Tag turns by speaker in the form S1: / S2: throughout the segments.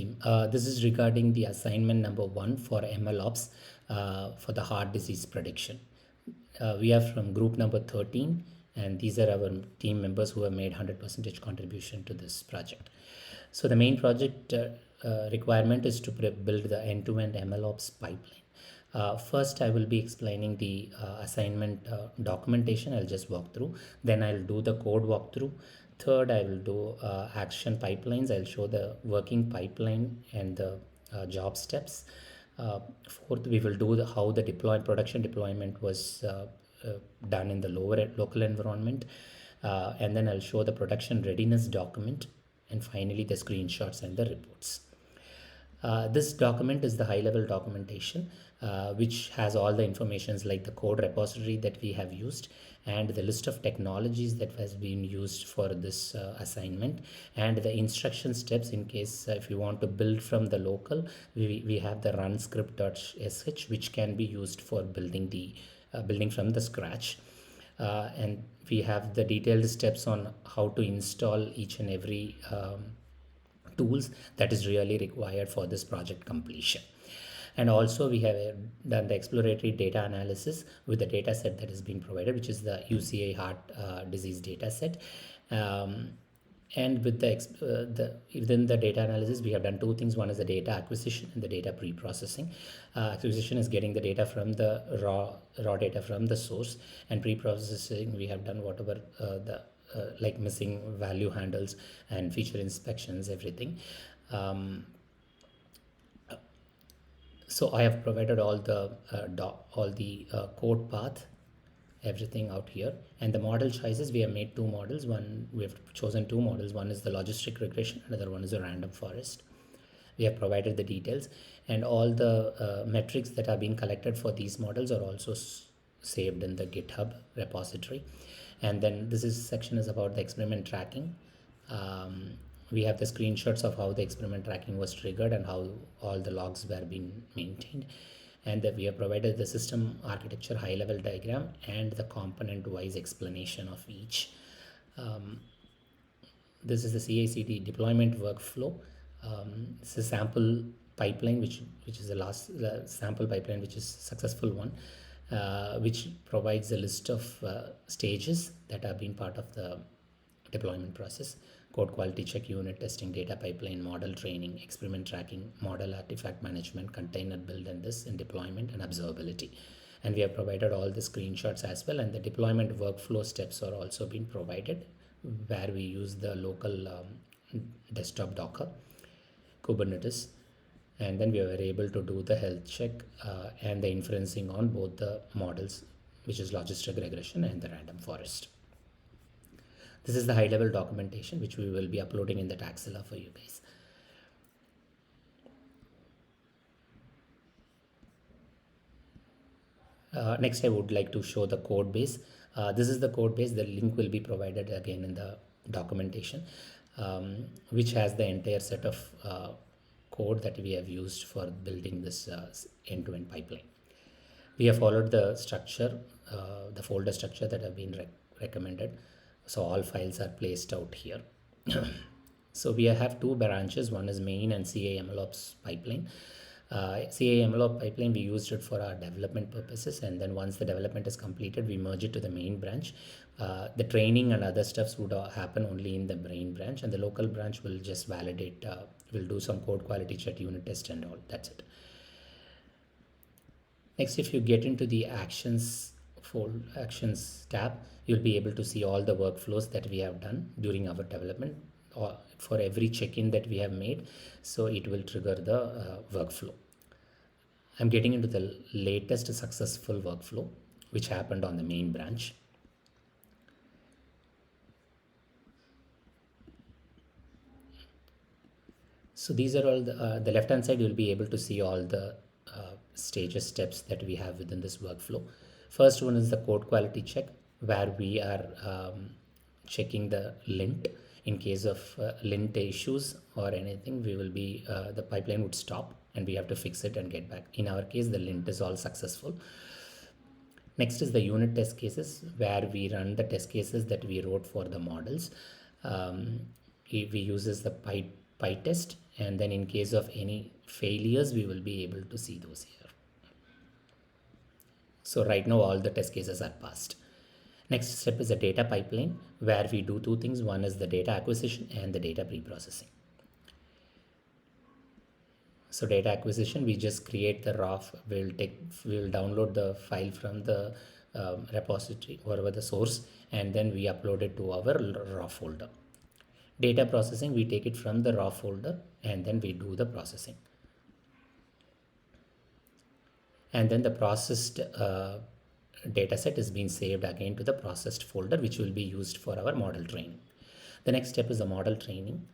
S1: This is regarding the assignment number 1 for MLOPS for the heart disease prediction. We are from group number 13, and these are our team members who have made 100% contribution to this project. So the main project requirement is to build the end-to-end MLOps pipeline. First, I will be explaining the assignment documentation. I'll just walk through. Then I'll do the code walkthrough. Third, I will do action pipelines. I'll show the working pipeline and the job steps. Fourth, we will do how the production deployment was done in the local environment. And then I'll show the production readiness document, and finally the screenshots and the reports. This document is the high-level documentation, which has all the informations like the code repository that we have used and the list of technologies that has been used for this assignment, and the instruction steps in case if you want to build from the local. We have the run script.sh, which can be used for building from the scratch. And we have the detailed steps on how to install each and every tools that is really required for this project completion. And also we have done the exploratory data analysis with the data set that has been provided, which is the UCI heart disease data set. And with within the data analysis, we have done two things. One is the data acquisition and the data pre-processing. Acquisition is getting the data from the raw data from the source, and pre-processing we have done whatever like missing value handles and feature inspections, everything. So I have provided all the code path, everything out here. And the model choices, we have made two models. We have chosen two models. One is the logistic regression, another one is a random forest. We have provided the details, and all the metrics that are being collected for these models are also saved in the GitHub repository. And then section is about the experiment tracking. We have the screenshots of how the experiment tracking was triggered and how all the logs were being maintained. And that we have provided the system architecture high-level diagram and the component-wise explanation of each. This is the CI/CD deployment workflow. This is a sample pipeline, which is the sample pipeline, which is successful one, which provides a list of stages that have been part of the deployment process: code quality check, unit testing, data pipeline, model training, experiment tracking, model artifact management, container build, and deployment and observability. And we have provided all the screenshots as well, and the deployment workflow steps are also being provided, where we use the local desktop Docker, Kubernetes, and then we were able to do the health check and the inferencing on both the models, which is logistic regression and the random forest. This is the high-level documentation, which we will be uploading in the Taxilla for you guys. Next, I would like to show the code base. This is the code base. The link will be provided again in the documentation, which has the entire set of code that we have used for building this end-to-end pipeline. We have followed the structure, the folder structure that have been recommended. So all files are placed out here. So we have two branches. One is main and CA MLOps pipeline. CA MLOps pipeline, we used it for our development purposes, and then once the development is completed, we merge it to the main branch. The training and other stuffs would happen only in the main branch, and the local branch will just validate, will do some code quality check, unit test, and all. That's it. Next, if you get into the actions tab, you'll be able to see all the workflows that we have done during our development, or for every check-in that we have made. So it will trigger the workflow. I'm getting into the latest successful workflow, which happened on the main branch. So these are all the left-hand side. You'll be able to see all the steps that we have within this workflow. First one is the code quality check, where we are checking the lint. In case of lint issues or anything, we will be the pipeline would stop and we have to fix it and get back. In our case, the lint is all successful. Next is the unit test cases, where we run the test cases that we wrote for the models. We uses the PyTest, And then in case of any failures, we will be able to see those here. So right now all the test cases are passed. Next step is a data pipeline where we do two things. One is the data acquisition and the data pre-processing. So data acquisition, we just create the raw, we'll download the file from the repository, whatever the source, and then we upload it to our raw folder. Data processing, we take it from the raw folder and then we do the processing. And then the processed data set is being saved again to the processed folder, which will be used for our model training. The next step is the model training,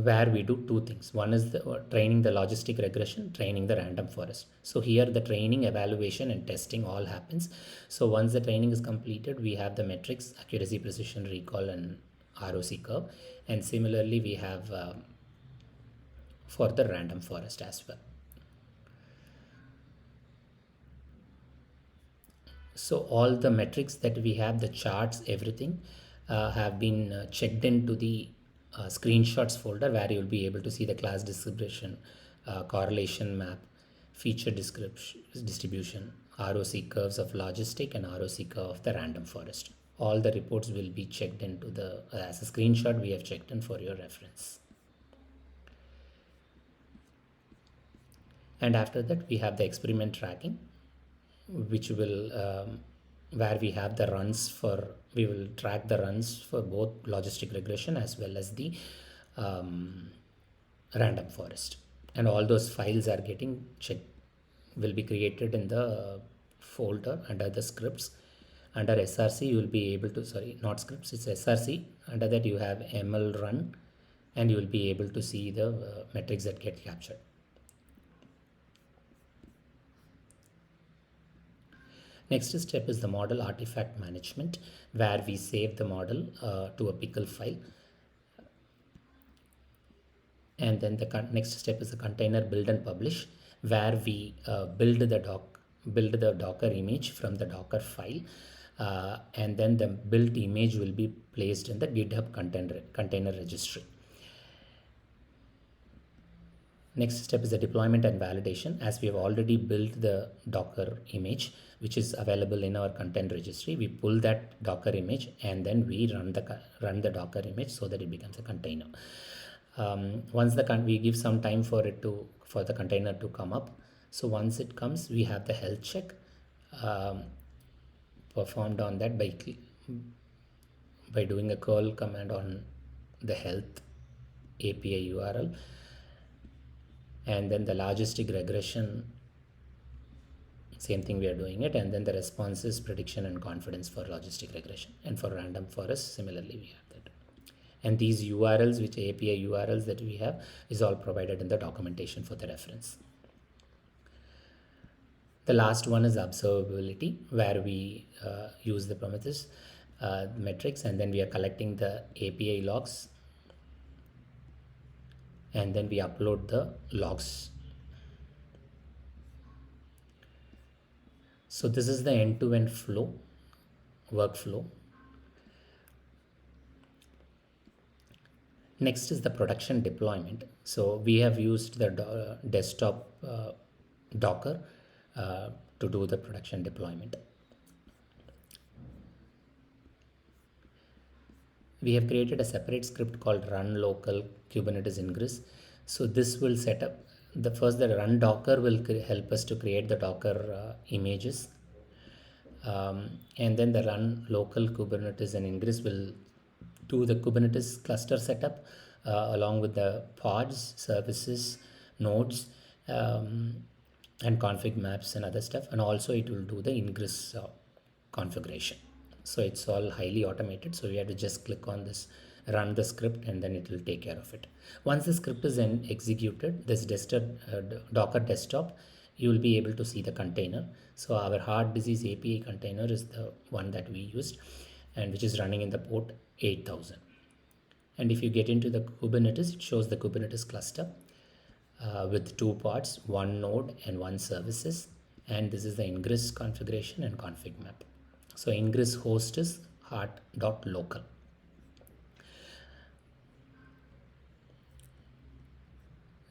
S1: where we do two things. One is the training the logistic regression, training the random forest. So here the training, evaluation and testing all happens. So once the training is completed, we have the metrics, accuracy, precision, recall and ROC curve. And similarly, we have for the random forest as well. So all the metrics that we have, the charts, everything have been checked into the screenshots folder, where you will be able to see the class distribution, correlation map, feature description, distribution, ROC curves of logistic and ROC curve of the random forest. All the reports will be checked into the, as a screenshot we have checked in for your reference. And after that we have the experiment tracking, which will where we have the runs for, we will track the runs for both logistic regression as well as the random forest, and all those files are getting checked, will be created in the folder under the scripts. Under SRC you will be able to, sorry, not scripts, it's SRC. Under that you have ML run, and you will be able to see the metrics that get captured. Next step is the model artifact management, where we save the model to a pickle file. And then the next step is the container build and publish, where we build the Docker image from the Docker file, and then the built image will be placed in the GitHub container registry. Next step is the deployment and validation. As we have already built the Docker image, which is available in our content registry, we pull that Docker image and then we run the Docker image so that it becomes a container. Once we give some time for the container to come up. So once it comes, we have the health check performed on that by doing a curl command on the health API URL. And then the logistic regression, same thing we are doing it, and then the responses, prediction and confidence for logistic regression. And for random forest, similarly we have that. And these URLs, which API URLs that we have, is all provided in the documentation for the reference. The last one is observability, where we use the Prometheus metrics, and then we are collecting the API logs, and then we upload the logs. So this is the end-to-end workflow. Next is the production deployment. So we have used the desktop Docker to do the production deployment. We have created a separate script called run local Kubernetes ingress. So this will set up the run Docker will help us to create the Docker images, and then the run local Kubernetes and ingress will do the Kubernetes cluster setup along with the pods, services, nodes, and config maps and other stuff, and also it will do the ingress configuration. So it's all highly automated, so we have to just click on this, run the script, and then it will take care of it. Once the script is executed, this Docker desktop, you will be able to see the container. So our heart disease API container is the one that we used, and which is running in the port 8000. And if you get into the Kubernetes, it shows the Kubernetes cluster with two parts, one node and one services, and this is the ingress configuration and config map. So ingress host is heart.local.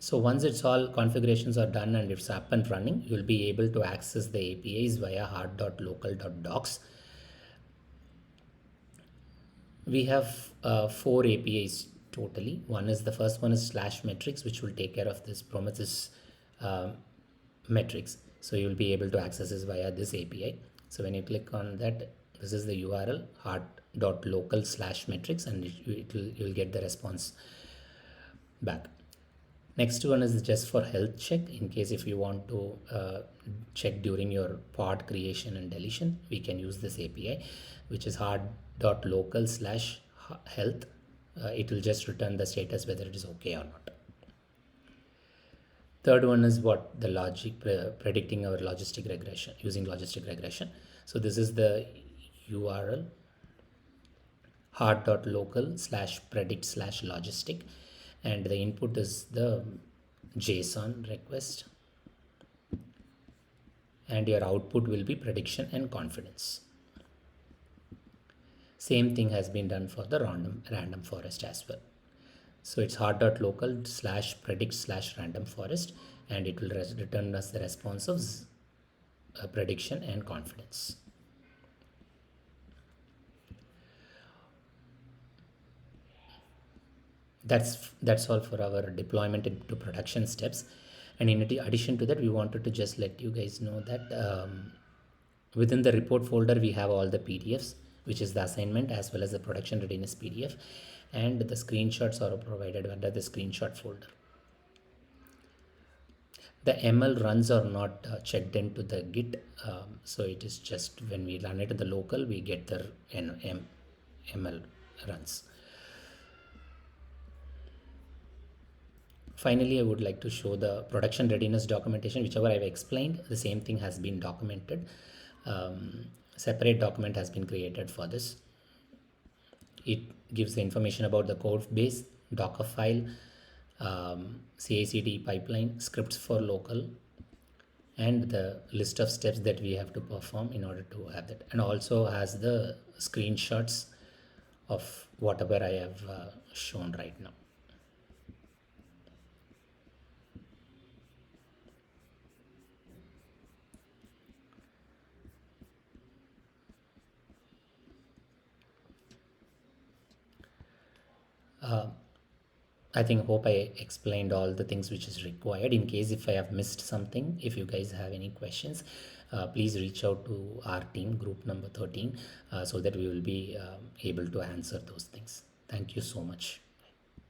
S1: So once it's all configurations are done and it's up and running, you'll be able to access the APIs via hard.local.docs. We have four APIs totally. The first one is slash metrics, which will take care of this Prometheus uh, metrics. So you'll be able to access this via this API. So when you click on that, this is the URL hard.local/metrics, and you'll get the response back. Next one is just for health check. In case if you want to check during your pod creation and deletion, we can use this API, which is hard.local/health. It will just return the status whether it is okay or not. Third one is what the logic predicting our logistic regression using logistic regression. So this is the URL hard.local/predict/logistic, and the input is the JSON request, and your output will be prediction and confidence. Same thing has been done for the random forest as well. So it's hard.local/predict/random forest, and it will return us the response of prediction and confidence. That's all for our deployment into production steps. And in addition to that, we wanted to just let you guys know that within the report folder we have all the PDFs, which is the assignment as well as the production readiness PDF, and the screenshots are provided under the screenshot folder. The ML runs are not checked into the Git, so it is just when we run it in the local we get the ML runs. Finally, I would like to show the production readiness documentation. Whichever I've explained, the same thing has been documented. Separate document has been created for this. It gives the information about the code base, Docker file, CI/CD pipeline, scripts for local, and the list of steps that we have to perform in order to have that, and also has the screenshots of whatever I have shown right now. I hope I explained all the things which is required. In case if I have missed something, if you guys have any questions, please reach out to our team, group number 13, so that we will be able to answer those things. Thank you so much.